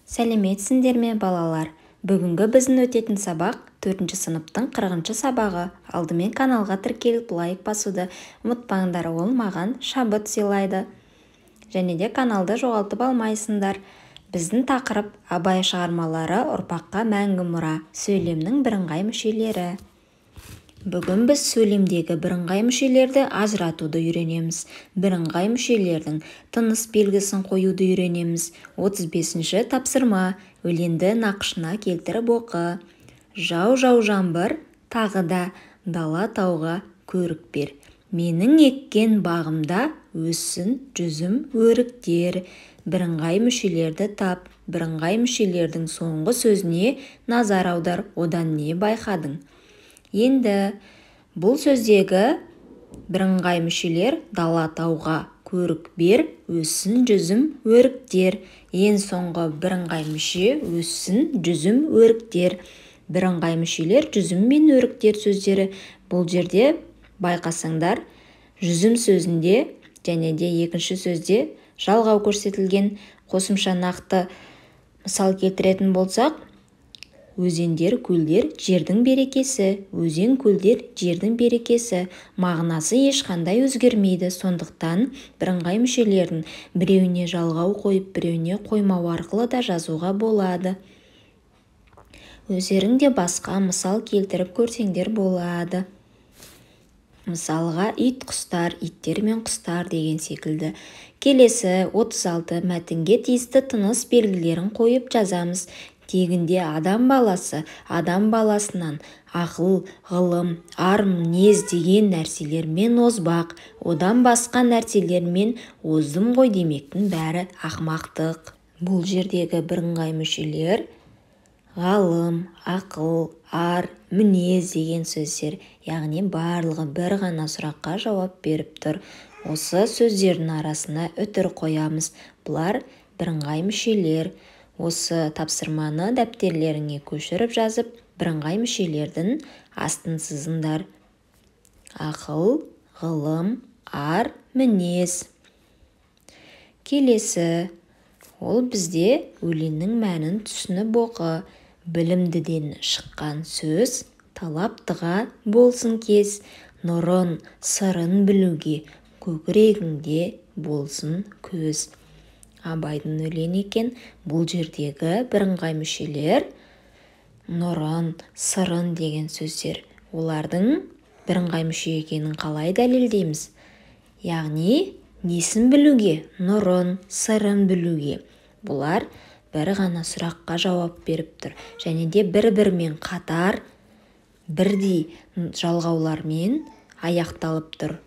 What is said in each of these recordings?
Сәлеметсіңдер ме, балалар? Бүгінгі біздің өтетін сабақ 4-ші сыныптың 40-шы сабағы. Алдымен каналға тіркеліп лайк басуды ұмытпаңдар, ол маған шабыт сыйлайды. Және де каналды жоғалтып алмайсыңдар. Біздің тақырып Абай шығармалары ұрпаққа мәңгі мұра, сөйлемнің бірыңғай мүшелері. Бүгін біз сөйлемдегі бірыңғай мүшелерді ажыратуды үйренеміз. Бірыңғай мүшелердің тыныс белгісін қоюды үйренеміз. 35-ші тапсырма. Өлеңді нақышына келтіріп оқы. Жау жаңбыр, тағы да дала тауға көрік бер. Менің еккен бағымда өссін жүзім өріктер. Бірыңғай мүшелерді тап. Бірыңғай мүшелердің соңғы сөзіне назар аудар. Одан не байқадың? Енді бұл сөздегі бірыңғай мүшелер дала тауға көрік бер, өссін жүзім өріктер. Ең соңғы бірыңғай мүше өссін жүзім өріктер. Бірыңғай мүшелер жүзім мен өріктер сөздері. Бұл жерде байқасаңдар, жүзім сөзінде және де екінші сөзде жалғау көрсетілген. Қосымша нақты мысал келтіретін болсақ, өзендер, көлдер жердің берекесі, өзен, көлдер жердің берекесі. Мағынасы ешқандай өзгермейді. Сондықтан бірыңғай мүшелердің біреуіне жалғау қойып, біреуіне қоймау арқылы да жазуға болады. Өздерің де басқа мысал келтіріп көрсеңдер болады. Мысалға ит, құстар, иттер мен құстар деген секілді. Келесі 36 мәтінге тиісті тыныс белгілерін қойып жазамыз. Тегінде адам баласынан ақыл, ғылым, ар, мінез деген нәрселермен озбақ, одан басқа нәрселермен оздым ғой демектің бәрі ақымақтық. Бұл жердегі бірыңғай мүшелер ғалым, ақыл, ар, мінез деген сөздер, яғни барлығы бір ғана сұраққа жауап беріп тұр. Осы сөздердің арасына үтір қоямыз. Бұлар бірыңғай мүшелер. Осы тапсырманы дәптерлеріңе көшіріп жазып, бірыңғай мүшелердің астын сызыңдар. Ақыл, ғылым, ар, мінез. Келесі, ол бізде өлеңнің мәнін түсініп оқы. Білімдіден шыққан сөз талаптыға болсын кез. Нұрын, сырын білуге көкірегіңде болсын көз. Абайдың өлеңі екен. Бұл жердегі бірыңғай мүшелер нұрын, сырын деген сөздер. Олардың бірыңғай мүше екенін қалай дәлелдейміз? Яғни несін білуге? Нұрын, сырын білуге. Бұлар бір ғана сұраққа жауап беріп тұр. Және де бір-бірімен қатар бірдей жалғаулармен аяқталып тұр.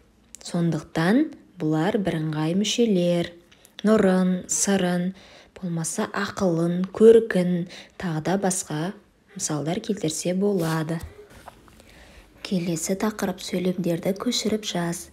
Сондықтан бұлар бірыңғай мүшелер. Нұрын, сырын, болмаса ақылын, көркін, тағы да басқа мысалдар келтірсе болады. Келесі тақырып сөйлемдерді көшіріп жаз.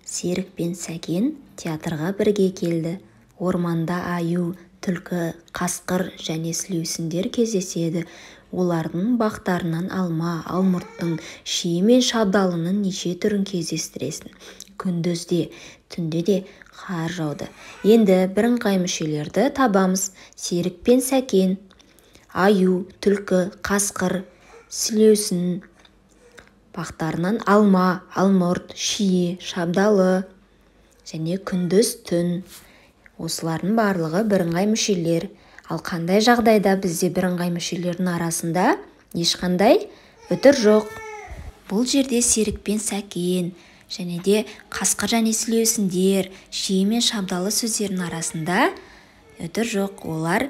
Серік пен Сәкен театрға бірге келді. Орманда аю, түлкі, қасқыр және сілеусіндер кездеседі. Олардың бақтарынан алма, алмұрттың, шие мен шабдалының неше түрін кездестіресің. Күндізде, түнде де қар жауды. Енді бірыңғай мүшелерді табамыз. Серік пен Сәкен, аю, түлкі, қасқыр, сілеусін, бақтарынан алма, алмұрт, шие, шабдалы және күндіз, түн. Осылардың барлығы бірыңғай мүшелер. Ал қандай жағдайда бізде бірыңғай мүшелердің арасында ешқандай үтір жоқ? Бұл жерде Серік пен Сәкен және де қасқыр және сілеусіндер, шие мен шабдалы сөздерінің арасында үтір жоқ. Олар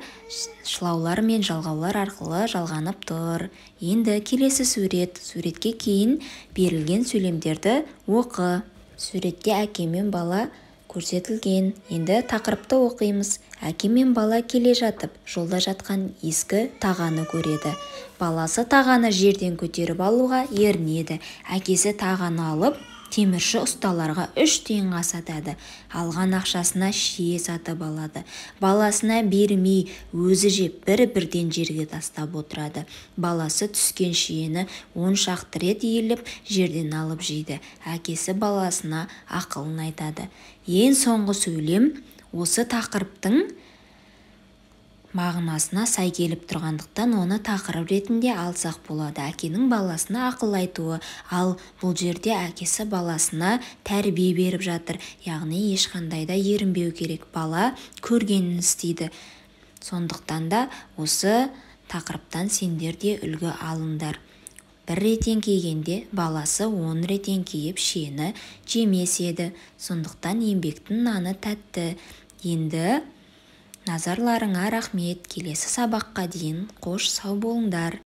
шылаулар мен жалғаулар арқылы жалғанып тұр. Енді келесі суретке кейін берілген сөйлемдерді оқы. Суретте әке мен бала көрсетілген. Енді тақырыпты оқимыз. Әке мен бала келе жатып, жолда жатқан ескі тағаны көреді. Баласы тағаны жерден көтеріп алуға ерінеді. Әкесі тағаны алып, темірші ұсталарға 3 тиынға сатады. Алған ақшасына шие сатып алады. Баласына бермей, өзі жеп бірден жерге тастап отырады. Баласы түскен шиені 10 шақты рет иіліп, жерден алып жейді. Әкесі баласына ақылын айтады. Ең соңғы сөйлем осы тақырыптың мағынасына сай келіп тұрғандықтан оны тақырып ретінде алсақ болады. Әкенің баласына ақыл айтуы, ал бұл жерде әкесі баласына тәрбие беріп жатыр. Яғни ешқандай да ерінбеу керек. Бала көргенін істейді. Сондықтан да осы тақырыптан сендер де үлгі алыңдар. Бір рет еңкейгенде баласы 10 рет еңкейіп шені жемес еді. Сондықтан еңбектің наны тәтті. Енді назарларыңа рахмет. Келесі сабаққа дейін қош сау болыңдар.